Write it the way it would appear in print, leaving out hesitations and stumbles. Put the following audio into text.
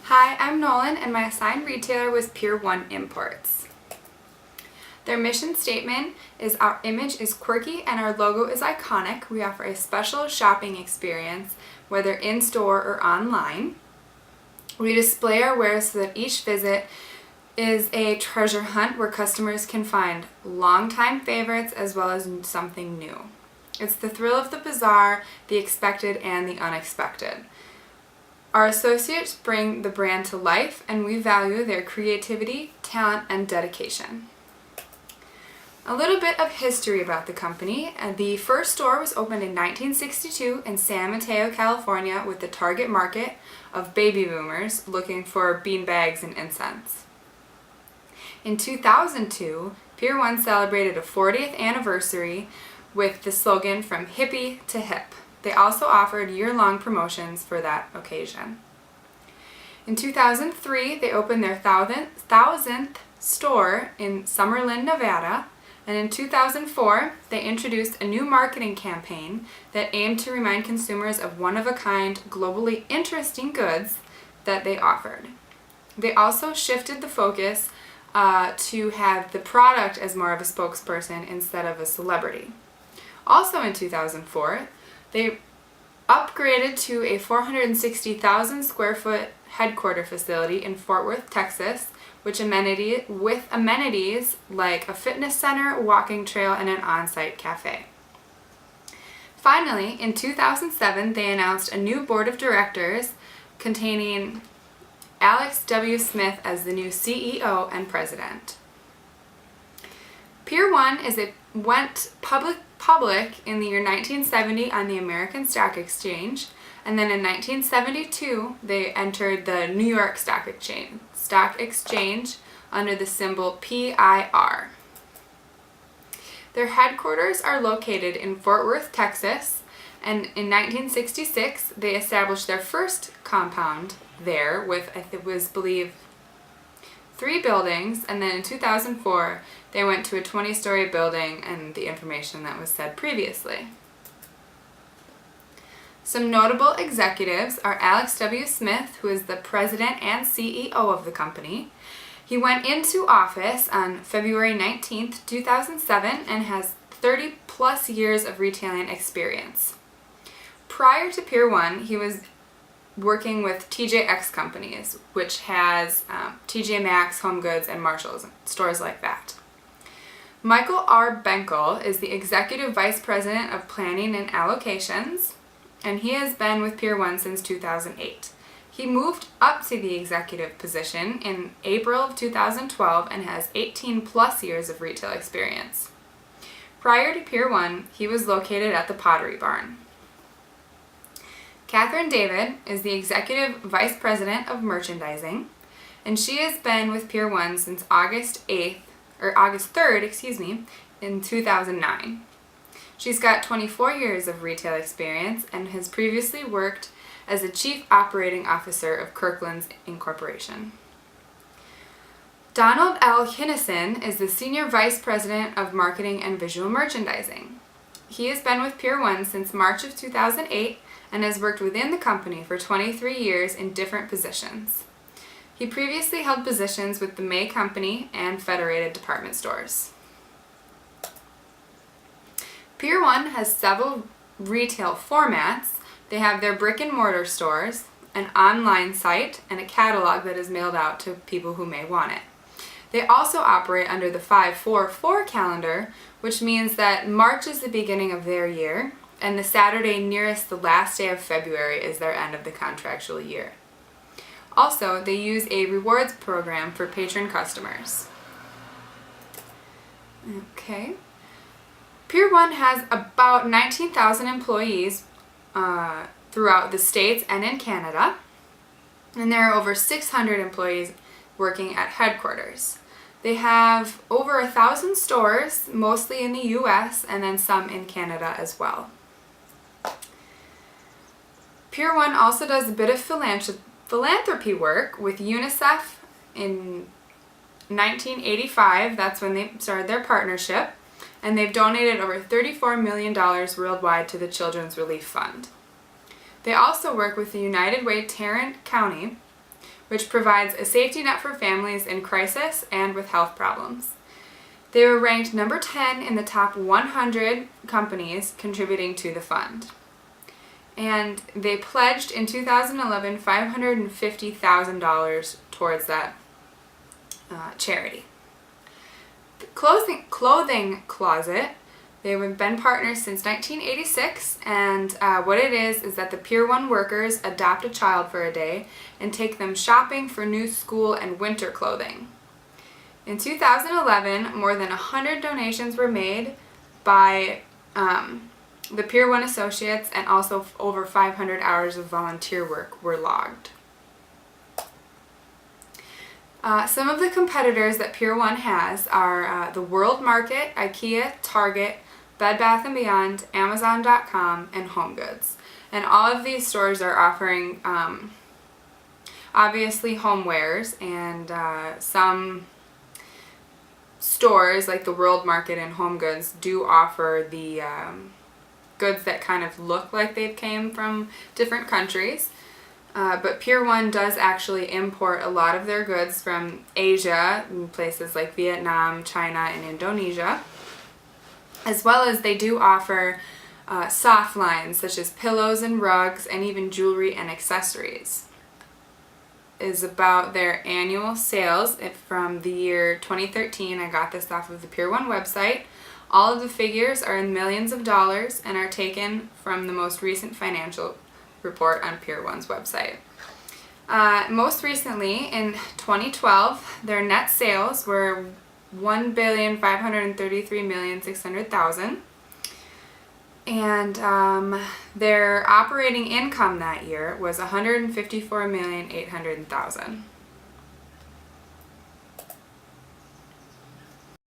Hi, I'm Nolan and my assigned retailer was Pier 1 Imports. Their mission statement is our image is quirky and our logo is iconic. We offer a special shopping experience, whether in-store or online. We display our wares so that each visit is a treasure hunt where customers can find longtime favorites as well as something new. It's the thrill of the bizarre, the expected, and the unexpected. Our associates bring the brand to life, and we value their creativity, talent, and dedication. A little bit of history about the company. The first store was opened in 1962 in San Mateo, California, with the target market of baby boomers looking for beanbags and incense. In 2002, Pier 1 celebrated a 40th anniversary with the slogan "From Hippie to Hip." They also offered year-long promotions for that occasion. In 2003, they opened their thousandth store in Summerlin, Nevada, and in 2004, they introduced a new marketing campaign that aimed to remind consumers of one-of-a-kind, globally interesting goods that they offered. They also shifted the focus to have the product as more of a spokesperson instead of a celebrity. Also in 2004, they upgraded to a 460,000 square foot headquarter facility in Fort Worth, Texas, with amenities like a fitness center, walking trail, and an on-site cafe. Finally, in 2007, they announced a new board of directors containing Alex W. Smith as the new CEO and president. Pier 1 went public in the year 1970 on the American Stock Exchange, and then in 1972 they entered the New York Stock Exchange under the symbol PIR. Their headquarters are located in Fort Worth, Texas, and in 1966 they established their first compound there with, I believe, 3 buildings, and then in 2004 they went to a 20-story building and the information that was said previously. Some notable executives are Alex W. Smith, who is the president and CEO of the company. He went into office on February 19th, 2007 and has 30 plus years of retailing experience. Prior to Pier 1, he was working with TJX Companies, which has TJ Maxx, Home Goods, and Marshalls, stores like that. Michael R. Benkel is the Executive Vice President of Planning and Allocations, and he has been with Pier 1 since 2008. He moved up to the executive position in April of 2012 and has 18 plus years of retail experience. Prior to Pier 1, he was located at the Pottery Barn. Catherine David is the Executive Vice President of Merchandising, and she has been with Pier 1 since August 3rd, in 2009. She's got 24 years of retail experience and has previously worked as the Chief Operating Officer of Kirkland's Incorporation. Donald L. Kinnison is the Senior Vice President of Marketing and Visual Merchandising. He has been with Pier 1 since March of 2008 and has worked within the company for 23 years in different positions. He previously held positions with the May Company and Federated Department Stores. Pier 1 has several retail formats. They have their brick and mortar stores, an online site, and a catalog that is mailed out to people who may want it. They also operate under the 5-4-4 calendar, which means that March is the beginning of their year, and the Saturday nearest the last day of February is their end of the contractual year. Also, they use a rewards program for patron customers. Okay. Pier 1 has about 19,000 employees throughout the States and in Canada, and there are over 600 employees working at headquarters. They have over 1,000 stores, mostly in the US, and then some in Canada as well. Pier 1 also does a bit of philanthropy work with UNICEF in 1985. That's when they started their partnership, and they've donated over $34 million worldwide to the Children's Relief Fund. They also work with the United Way Tarrant County, which provides a safety net for families in crisis and with health problems. They were ranked number 10 in the top 100 companies contributing to the fund. And they pledged in 2011 $550,000 towards that charity. The clothing closet, they've been partners since 1986, and what it is that the Pier 1 workers adopt a child for a day and take them shopping for new school and winter clothing. In 2011, more than 100 donations were made by the Pier 1 associates, and also over 500 hours of volunteer work were logged. Some of the competitors that Pier 1 has are the World Market, IKEA, Target, Bed Bath & Beyond, Amazon.com, and HomeGoods. And all of these stores are offering obviously homewares, and some stores like the World Market and HomeGoods do offer the goods that kind of look like they came from different countries. But Pier 1 does actually import a lot of their goods from Asia, in places like Vietnam, China, and Indonesia. As well as they do offer soft lines such as pillows and rugs, and even jewelry and accessories. Is about their annual sales from the year 2013. I got this off of the Pier 1 website. All of the figures are in millions of dollars and are taken from the most recent financial report on Pier 1's website. Most recently, in 2012, their net sales were $1,533,600,000, and their operating income that year was $154,800,000.